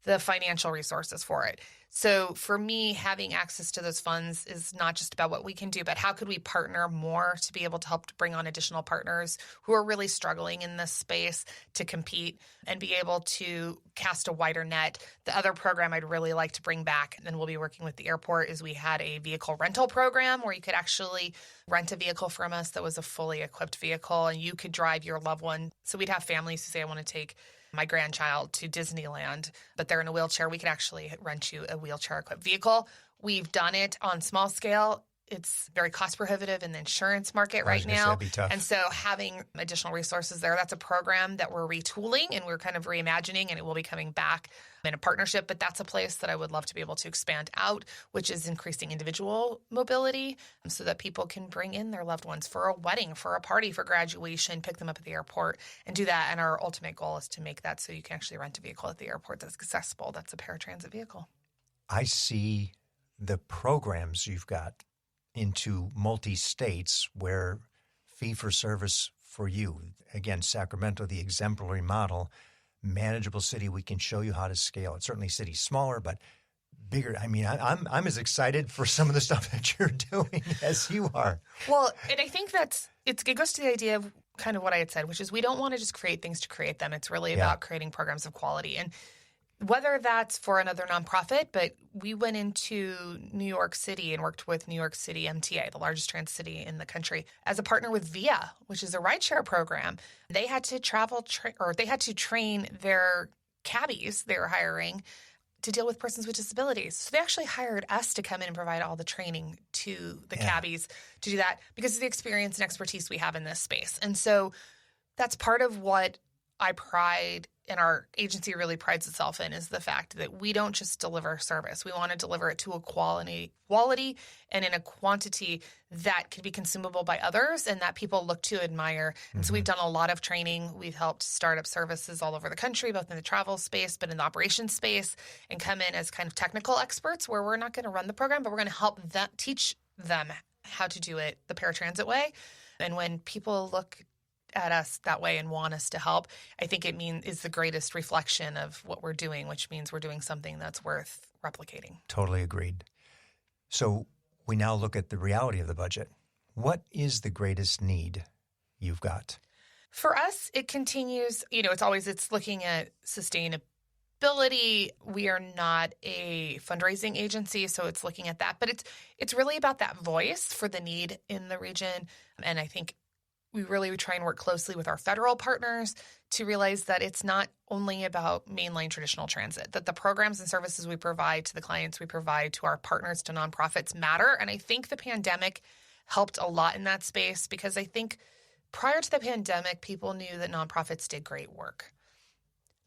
the financial resources for it. So for me, having access to those funds is not just about what we can do, but how could we partner more to be able to help to bring on additional partners who are really struggling in this space to compete and be able to cast a wider net. The other program I'd really like to bring back, and then we'll be working with the airport, is we had a vehicle rental program where you could actually rent a vehicle from us that was a fully equipped vehicle and you could drive your loved one. So we'd have families who say, I want to take my grandchild to Disneyland, but they're in a wheelchair. We could actually rent you a wheelchair-equipped vehicle. We've done it on small scale. It's very cost prohibitive in the insurance market right now. That'd be tough. And so having additional resources there, that's a program that we're retooling and we're kind of reimagining, and it will be coming back in a partnership. But that's a place that I would love to be able to expand out, which is increasing individual mobility so that people can bring in their loved ones for a wedding, for a party, for graduation, pick them up at the airport and do that. And our ultimate goal is to make that so you can actually rent a vehicle at the airport that's accessible. That's a paratransit vehicle. I see the programs you've got into multi-states where fee-for-service for you, again, Sacramento, the exemplary model, manageable city, we can show you how to scale it. Certainly cities smaller, but bigger. I mean, I'm as excited for some of the stuff that you're doing as you are. Well, and I think it goes to the idea of kind of what I had said, which is we don't want to just create things to create them. It's really about creating programs of quality. And whether that's for another nonprofit, but we went into New York City and worked with New York City MTA, the largest transit city in the country, as a partner with VIA, which is a rideshare program. They had to they had to train their cabbies they were hiring to deal with persons with disabilities. So they actually hired us to come in and provide all the training to the cabbies to do that because of the experience and expertise we have in this space. And so that's part of what I pride and our agency really prides itself in is the fact that we don't just deliver service. We want to deliver it to a quality and in a quantity that can be consumable by others and that people look to admire. And so we've done a lot of training. We've helped start up services all over the country, both in the travel space, but in the operations space, and come in as kind of technical experts where we're not going to run the program, but we're going to help teach them how to do it the paratransit way. And when people look at us that way and want us to help, I think is the greatest reflection of what we're doing, which means we're doing something that's worth replicating. Totally agreed. So we now look at the reality of the budget. What is the greatest need you've got? For us, it continues, it's looking at sustainability. We are not a fundraising agency, so it's looking at that. But it's really about that voice for the need in the region. And I think we really try and work closely with our federal partners to realize that it's not only about mainline traditional transit, that the programs and services we provide to the clients we provide to our partners, to nonprofits matter. And I think the pandemic helped a lot in that space, because I think prior to the pandemic, people knew that nonprofits did great work,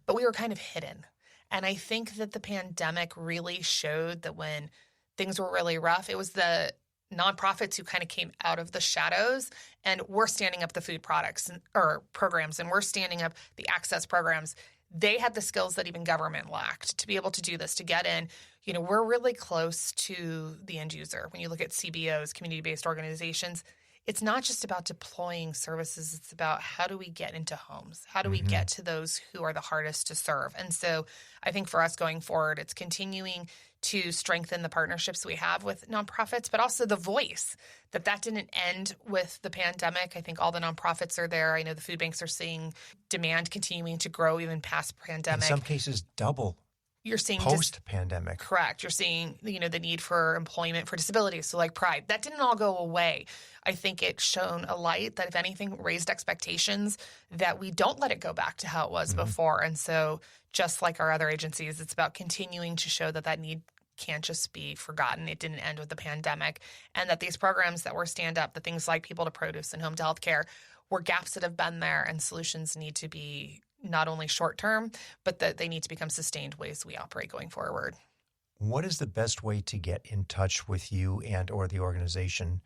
but we were kind of hidden. And I think that the pandemic really showed that when things were really rough, it was the nonprofits who kind of came out of the shadows, and we're standing up the food products or programs, and we're standing up the access programs. They had the skills that even government lacked to be able to do this, to get in. We're really close to the end user. When you look at CBOs, community-based organizations, it's not just about deploying services. It's about how do we get into homes? How do we get to those who are the hardest to serve? And so I think for us going forward, it's continuing to strengthen the partnerships we have with nonprofits, but also the voice that didn't end with the pandemic. I think all the nonprofits are there. I know the food banks are seeing demand continuing to grow even past pandemic. In some cases, double. You're seeing post-pandemic. Correct. You're seeing, the need for employment for disabilities. So like Pride, that didn't all go away. I think it shone a light that, if anything, raised expectations that we don't let it go back to how it was before. And so just like our other agencies, it's about continuing to show that need can't just be forgotten. It didn't end with the pandemic, and that these programs that were stand up, the things like People to Produce and Home to Health Care, were gaps that have been there, and solutions need to be not only short-term, but that they need to become sustained ways we operate going forward. What is the best way to get in touch with you and or the organization?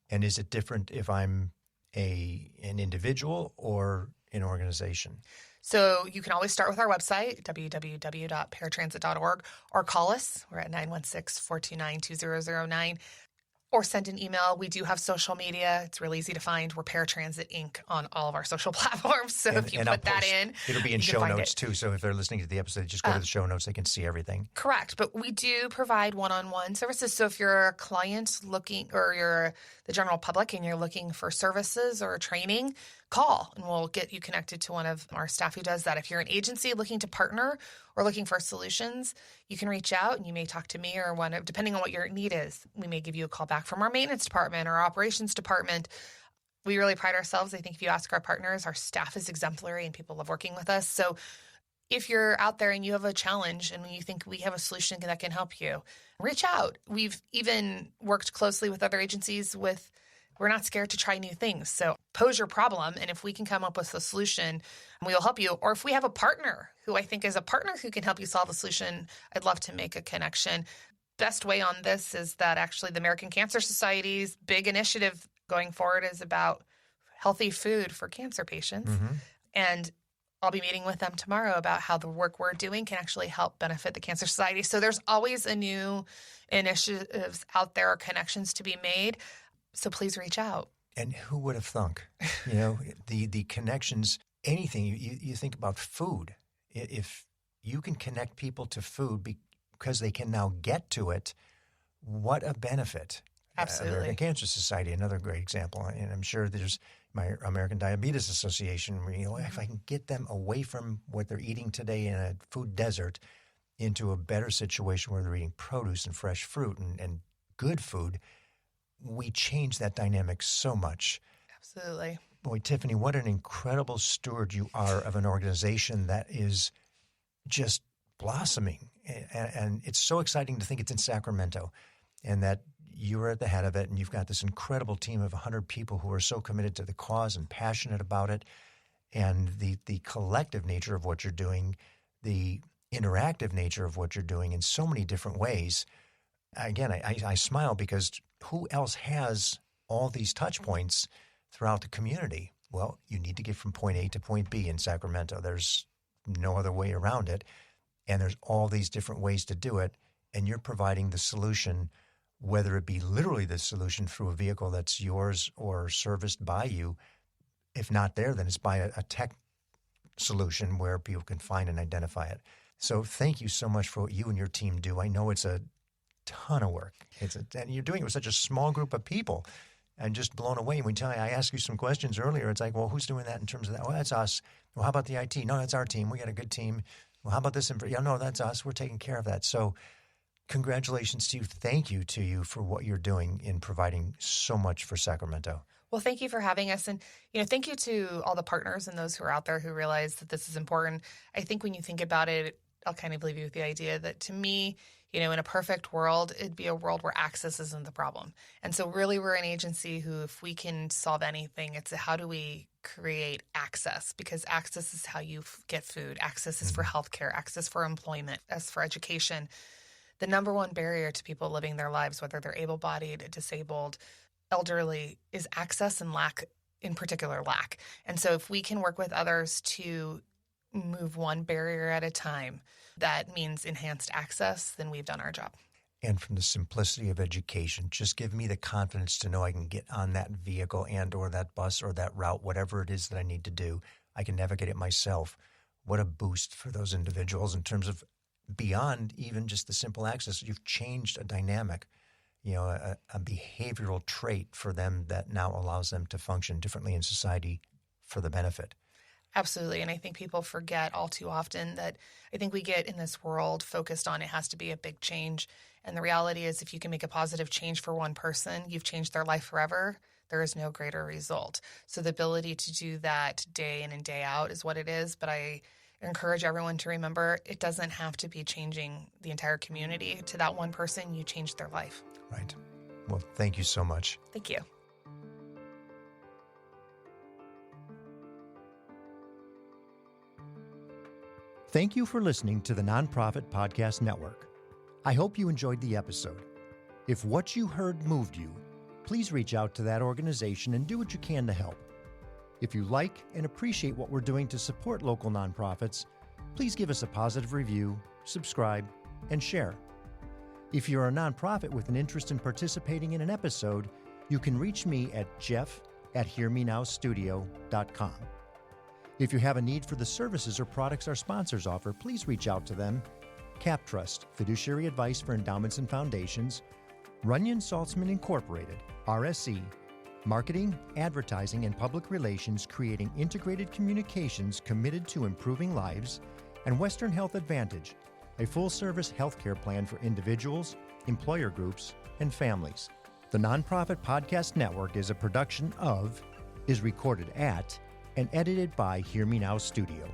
And is it different if I'm an individual or an organization? So you can always start with our website, www.paratransit.org, or call us. We're at 916-429-2009. Or send an email. We do have social media. It's really easy to find. We're Paratransit Inc. on all of our social platforms. So if you put that in, it'll be in show notes too. So if they're listening to the episode, just go to the show notes. They can see everything. Correct. But we do provide one-on-one services. So if you're a client looking, or you're the general public and you're looking for services or training, call and we'll get you connected to one of our staff who does that. If you're an agency looking to partner or looking for solutions, you can reach out and you may talk to me, or depending on what your need is, we may give you a call back from our maintenance department or our operations department. We really pride ourselves. I think if you ask our partners, our staff is exemplary and people love working with us. So if you're out there and you have a challenge and you think we have a solution that can help you, reach out. We've even worked closely with other agencies we're not scared to try new things. So pose your problem, and if we can come up with a solution, we will help you. Or if we have a partner who I think is a partner who can help you solve a solution, I'd love to make a connection. Best way on this is that actually the American Cancer Society's big initiative going forward is about healthy food for cancer patients. And I'll be meeting with them tomorrow about how the work we're doing can actually help benefit the Cancer Society. So there's always a new initiatives out there, or connections to be made. So please reach out. And who would have thunk? The connections, anything. You think about food. If you can connect people to food because they can now get to it, what a benefit. Absolutely. American Cancer Society, another great example. And I'm sure there's my American Diabetes Association, where, if I can get them away from what they're eating today in a food desert into a better situation where they're eating produce and fresh fruit and good food, we change that dynamic so much. Absolutely. Boy, Tiffani, what an incredible steward you are of an organization that is just blossoming. And it's so exciting to think it's in Sacramento, and that you are at the head of it, and you've got this incredible team of 100 people who are so committed to the cause and passionate about it, and the collective nature of what you're doing, the interactive nature of what you're doing in so many different ways. Again, I smile because who else has all these touch points throughout the community? Well, you need to get from point A to point B in Sacramento. There's no other way around it. And there's all these different ways to do it. And you're providing the solution, whether it be literally the solution through a vehicle that's yours or serviced by you. If not there, then it's by a tech solution where people can find and identify it. So thank you so much for what you and your team do. I know it's a ton of work. And you're doing it with such a small group of people. and just blown away. When I asked you some questions earlier, it's like, well, who's doing that in terms of that? Oh, that's us. Well, how about the IT? No, that's our team. We got a good team. Well, how about this? Yeah, no, that's us. We're taking care of that. So congratulations to you. Thank you to you for what you're doing in providing so much for Sacramento. Well, thank you for having us. And, thank you to all the partners and those who are out there who realize that this is important. I think when you think about it, I'll kind of leave you with the idea that to me, in a perfect world, it'd be a world where access isn't the problem. And so really we're an agency who, if we can solve anything, it's how do we create access? Because access is how you get food. Access is for healthcare, access for employment, as for education. The number one barrier to people living their lives, whether they're able-bodied, disabled, elderly, is access and lack, in particular lack. And so if we can work with others to move one barrier at a time, that means enhanced access, then we've done our job. And from the simplicity of education, just give me the confidence to know I can get on that vehicle and or that bus or that route, whatever it is that I need to do. I can navigate it myself. What a boost for those individuals in terms of beyond even just the simple access. You've changed a dynamic, a behavioral trait for them that now allows them to function differently in society for the benefit. Absolutely. And I think people forget all too often that I think we get in this world focused on it has to be a big change. And the reality is if you can make a positive change for one person, you've changed their life forever. There is no greater result. So the ability to do that day in and day out is what it is. But I encourage everyone to remember it doesn't have to be changing the entire community. To that one person, you changed their life. Right. Well, thank you so much. Thank you. Thank you for listening to the Nonprofit Podcast Network. I hope you enjoyed the episode. If what you heard moved you, please reach out to that organization and do what you can to help. If you like and appreciate what we're doing to support local nonprofits, please give us a positive review, subscribe, and share. If you're a nonprofit with an interest in participating in an episode, you can reach me at jeff@hearmenowstudio.com. If you have a need for the services or products our sponsors offer, please reach out to them. CapTrust, fiduciary advice for endowments and foundations. Runyon Saltzman Incorporated, RSC, marketing, advertising, and public relations, creating integrated communications committed to improving lives. And Western Health Advantage, a full-service healthcare plan for individuals, employer groups, and families. The Nonprofit Podcast Network is a production of, is recorded at, and edited by Hear Me Now Studio.